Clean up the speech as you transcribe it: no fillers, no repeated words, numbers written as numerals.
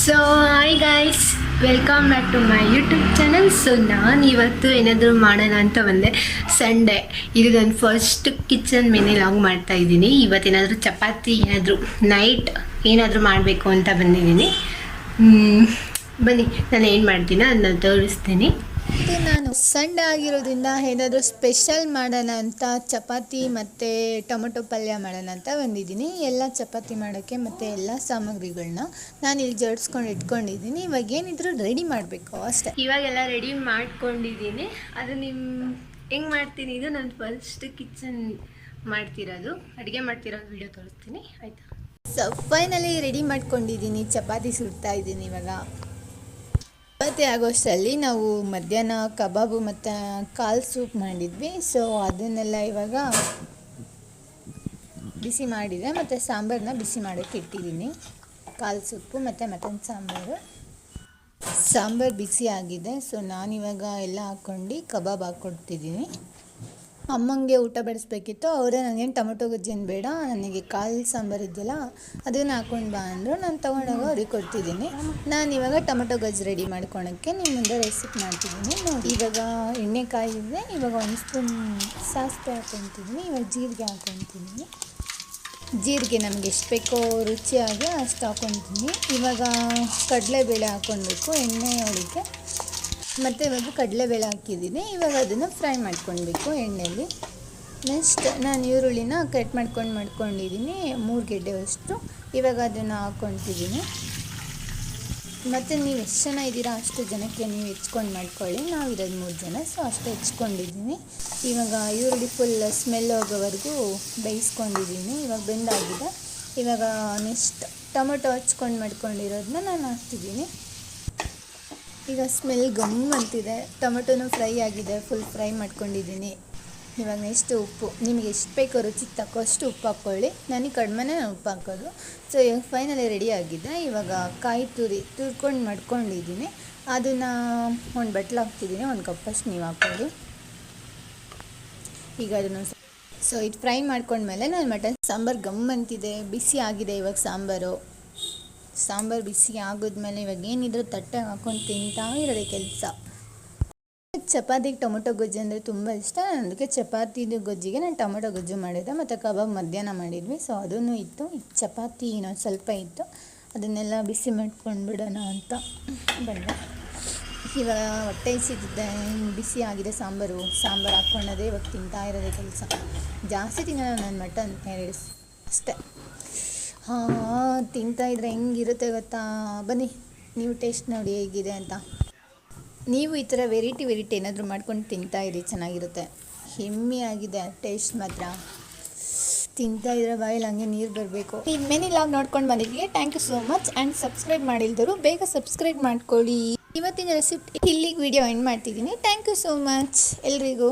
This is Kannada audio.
So hi guys, welcome back to my YouTube channel. So ನಾನು ಇವತ್ತು ಏನಾದರೂ ಮಾಡೋಣ ಅಂತ ಬಂದೆ. ಸಂಡೇ, ಇದು ನನ್ನ ಫಸ್ಟ್ ಕಿಚನ್ ಮೆನು ಲಾಗ್ ಮಾಡ್ತಾ ಇದ್ದೀನಿ. ಇವತ್ತೇನಾದರೂ ಚಪಾತಿ ಏನಾದರೂ ನೈಟ್ ಏನಾದರೂ ಮಾಡಬೇಕು ಅಂತ ಬಂದಿದ್ದೀನಿ. ಬನ್ನಿ, ನಾನು ಏನು ಮಾಡ್ತೀನೋ ಅದನ್ನ ತೋರಿಸ್ತೀನಿ. ಮತ್ತು ನಾನು ಸಂಡೇ ಆಗಿರೋದ್ರಿಂದ ಏನಾದರೂ ಸ್ಪೆಷಲ್ ಮಾಡೋಣ ಅಂತ ಚಪಾತಿ ಮತ್ತು ಟೊಮೊಟೊ ಪಲ್ಯ ಮಾಡೋಣ ಅಂತ ಬಂದಿದ್ದೀನಿ. ಎಲ್ಲ ಚಪಾತಿ ಮಾಡೋಕ್ಕೆ ಮತ್ತು ಎಲ್ಲ ಸಾಮಗ್ರಿಗಳನ್ನ ನಾನು ಇಲ್ಲಿ ಜೋಡಿಸ್ಕೊಂಡು ಇಟ್ಕೊಂಡಿದ್ದೀನಿ. ಇವಾಗ ಏನಿದ್ರು ರೆಡಿ ಮಾಡಬೇಕು ಅಷ್ಟೇ. ಇವಾಗೆಲ್ಲ ರೆಡಿ ಮಾಡ್ಕೊಂಡಿದ್ದೀನಿ. ಅದು ಹೆಂಗೆ ಮಾಡ್ತೀನಿ, ಇದು ನಾನು ಫಸ್ಟ್ ಕಿಚನ್ ಮಾಡ್ತಿರೋದು, ಅಡುಗೆ ಮಾಡ್ತಿರೋದು ವಿಡಿಯೋ ತೋರಿಸ್ತೀನಿ, ಆಯಿತಾ? ಸೊ ಫೈನಲಿ ರೆಡಿ ಮಾಡ್ಕೊಂಡಿದ್ದೀನಿ. ಚಪಾತಿ ಸುಡ್ತಾ ಇದ್ದೀನಿ ಇವಾಗ. ಚಪಾತಿ ಆಗೋಷ್ಟರಲ್ಲಿ ನಾವು ಮಧ್ಯಾಹ್ನ ಕಬಾಬು ಮತ್ತು ಕಾಲು ಸೂಪ್ ಮಾಡಿದ್ವಿ. ಸೊ ಅದನ್ನೆಲ್ಲ ಇವಾಗ ಬಿಸಿ ಮಾಡಿದೆ ಮತ್ತು ಸಾಂಬಾರನ್ನ ಬಿಸಿ ಮಾಡೋಕ್ಕೆ ಇಟ್ಟಿದ್ದೀನಿ. ಕಾಲು ಸೂಪು ಮತ್ತು ಮಟನ್ ಸಾಂಬಾರು ಬಿಸಿ ಆಗಿದೆ. ಸೊ ನಾನಿವಾಗ ಎಲ್ಲ ಹಾಕ್ಕೊಂಡು ಕಬಾಬ್ ಹಾಕ್ಕೊಡ್ತಿದ್ದೀನಿ. ಅಮ್ಮಂಗೆ ಊಟ ಬಡಿಸ್ಬೇಕಿತ್ತು. ಅವರೇ ನನಗೇನು ಟೊಮೊಟೊ ಗೊಜ್ಜೇನು ಬೇಡ, ನನಗೆ ಕಾಲು ಸಾಂಬಾರು ಇದೆಯಲ್ಲ ಅದನ್ನು ಹಾಕ್ಕೊಂಡು ಬಾ ಅಂದರು. ನಾನು ತೊಗೊಂಡೋಗಿ ಅವ್ರಿಗೆ ಕೊಡ್ತಿದ್ದೀನಿ. ನಾನು ಇವಾಗ ಟೊಮೊಟೊ ಗೊಜ್ಜು ರೆಡಿ ಮಾಡ್ಕೊಳಕ್ಕೆ ನಿಮ್ಮ ಮುಂದೆ ರೆಸಿಪಿ ಮಾಡ್ತಿದ್ದೀನಿ ನೋಡಿ. ಇವಾಗ ಎಣ್ಣೆ ಕಾಯಿದೆ. ಇವಾಗ 1 ಸ್ಪೂನ್ ಸಾಸಿವೆ ಹಾಕ್ಕೊತಿದ್ದೀನಿ. ಇವಾಗ ಜೀರಿಗೆ ಹಾಕ್ಕೊತಿದ್ದೀನಿ. ಜೀರಿಗೆ ನಮಗೆ ಎಷ್ಟು ಬೇಕೋ ರುಚಿಯಾಗಿ ಅಷ್ಟು ಹಾಕ್ಕೊತೀನಿ. ಇವಾಗ ಕಡಲೆಬೇಳೆ ಹಾಕ್ಕೊಳ್ಬೇಕು ಎಣ್ಣೆ ಒಳಗೆ. ಮತ್ತು ಇವಾಗ ಕಡಲೆಬೇಳೆ ಹಾಕಿದ್ದೀನಿ. ಇವಾಗ ಅದನ್ನು ಫ್ರೈ ಮಾಡ್ಕೊಳ್ಬೇಕು ಎಣ್ಣೆಯಲ್ಲಿ. ನೆಕ್ಸ್ಟ್ ನಾನು ಈರುಳ್ಳಿನ ಕಟ್ ಮಾಡ್ಕೊಂಡಿದ್ದೀನಿ 3 ಗೆಡ್ಡೆಯಷ್ಟು. ಇವಾಗ ಅದನ್ನು ಹಾಕ್ಕೊತಿದ್ದೀನಿ. ಮತ್ತು ನೀವು ಎಷ್ಟು ಜನ ಇದ್ದೀರಾ ಅಷ್ಟು ಜನಕ್ಕೆ ನೀವು ಹೆಚ್ಕೊಂಡು ಮಾಡ್ಕೊಳ್ಳಿ. ನಾವು ಇರೋದು 3 ಜನ, ಸೊ ಅಷ್ಟು ಹೆಚ್ಕೊಂಡಿದ್ದೀನಿ. ಇವಾಗ ಈರುಳ್ಳಿ ಫುಲ್ ಸ್ಮೆಲ್ ಹೋಗೋವರೆಗೂ ಬೇಯಿಸ್ಕೊಂಡಿದ್ದೀನಿ. ಇವಾಗ ಬೆಂದಾಗಿದೆ. ಇವಾಗ ನೆಕ್ಸ್ಟ್ ಟೊಮೊಟೊ ಹಚ್ಕೊಂಡು ಮಾಡ್ಕೊಂಡಿರೋದನ್ನ ನಾನು ಹಾಕ್ತಿದ್ದೀನಿ. ಈಗ ಸ್ಮೆಲ್ ಗಮ್ ಅಂತಿದೆ. ಟೊಮೆಟೊನೂ ಫ್ರೈ ಆಗಿದೆ, ಫುಲ್ ಫ್ರೈ ಮಾಡ್ಕೊಂಡಿದ್ದೀನಿ. ಇವಾಗ ನೆಕ್ಸ್ಟ್ ಉಪ್ಪು, ನಿಮಗೆ ಎಷ್ಟು ಬೇಕೋ ರುಚಿಗೆ ತಕ್ಕಷ್ಟು ಉಪ್ಪು ಹಾಕ್ಕೊಳ್ಳಿ. ನನಗೆ ಕಡಿಮೆನೇ ಉಪ್ಪು ಹಾಕೋದು. ಸೊ ಇವಾಗ ಫೈನಲಿ ರೆಡಿ ಆಗಿದೆ. ಇವಾಗ ಕಾಯಿ ತುರ್ಕೊಂಡು ಮಾಡ್ಕೊಂಡಿದ್ದೀನಿ. ಅದನ್ನು ಒಂದು ಬಟ್ಲು ಹಾಕ್ತಿದ್ದೀನಿ. 1 ಕಪ್ಪಷ್ಟು ನೀವು ಹಾಕ್ಕೊಳ್ಳಿ. ಈಗ ಅದನ್ನು ಸೊ ಇದು ಫ್ರೈ ಮಾಡ್ಕೊಂಡ್ಮೇಲೆ ನಾನು ಮಟನ್ ಸಾಂಬಾರು ಗಮ್ ಅಂತಿದೆ, ಬಿಸಿ ಆಗಿದೆ. ಇವಾಗ ಸಾಂಬಾರು ಬಿಸಿ ಆಗಿದ್ಮೇಲೆ ಇವಾಗ ಏನಿದ್ರು ತಟ್ಟೆಗೆ ಹಾಕ್ಕೊಂಡು ತಿಂತಾ ಇರೋದೇ ಕೆಲಸ. ಚಪಾತಿಗೆ ಟೊಮೊಟೊ ಗೊಜ್ಜು ಅಂದರೆ ತುಂಬ ಇಷ್ಟ. ಅದಕ್ಕೆ ಚಪಾತಿದು ಗೊಜ್ಜಿಗೆ ನಾನು ಟೊಮೊಟೊ ಗೊಜ್ಜು ಮಾಡಿದ್ದೆ ಮತ್ತು ಕಬಾಬ್ ಮಧ್ಯಾಹ್ನ ಮಾಡಿದ್ವಿ. ಸೊ ಅದೂ ಇತ್ತು. ಚಪಾತಿ ಇನ್ನೊಂದು ಸ್ವಲ್ಪ ಇತ್ತು, ಅದನ್ನೆಲ್ಲ ಬಿಸಿ ಮಾಡ್ಕೊಂಡು ಬಿಡೋಣ ಅಂತ ಬಂದೆ. ಇವಾಗ ಹೊಟ್ಟೆ ಹಸಿತಿದ್ದೆ, ಬಿಸಿ ಆಗಿದೆ ಸಾಂಬಾರು ಹಾಕ್ಕೊಂಡದೇ ಇವಾಗ ತಿಂತಾ ಇರೋದೇ ಕೆಲಸ. ಜಾಸ್ತಿ ತಿನ್ನೋಣ ನಾನು ಮಟನ್ 2 ಅಷ್ಟೇ. ತಿಂತಾಯಿದ್ರೆ ಹೆಂಗಿರುತ್ತೆ ಗೊತ್ತಾ? ಬನ್ನಿ ನೀವು ಟೇಸ್ಟ್ ನೋಡಿ ಹೇಗಿದೆ ಅಂತ. ನೀವು ಈ ಥರ ವೆರೈಟಿ ಏನಾದರೂ ಮಾಡ್ಕೊಂಡು ತಿಂತಾಯಿರಿ, ಚೆನ್ನಾಗಿರುತ್ತೆ. ಹೆಮ್ಮೆ ಆಗಿದೆ ಟೇಸ್ಟ್ ಮಾತ್ರ. ತಿಂತಾಯಿದ್ರೆ ಬಾಯಲ್ಲಿ ಹಂಗೆ ನೀರು ಬರಬೇಕು. ಈ ಮೆನು ಲಾಗ್ ನೋಡ್ಕೊಂಡು ಬಂದಿದ್ದೀವಿ. Thank you so much. And subscribe ಮಾಡಿಲ್ದರು ಬೇಗ ಸಬ್ಸ್ಕ್ರೈಬ್ ಮಾಡ್ಕೊಳ್ಳಿ. ಇವತ್ತಿನ ರೆಸಿಪಿ ಇಲ್ಲಿಗೆ ವಿಡಿಯೋ ಎಂಡ್ ಮಾಡ್ತಿದ್ದೀನಿ. ಥ್ಯಾಂಕ್ ಯು ಸೋ ಮಚ್ ಎಲ್ರಿಗೂ.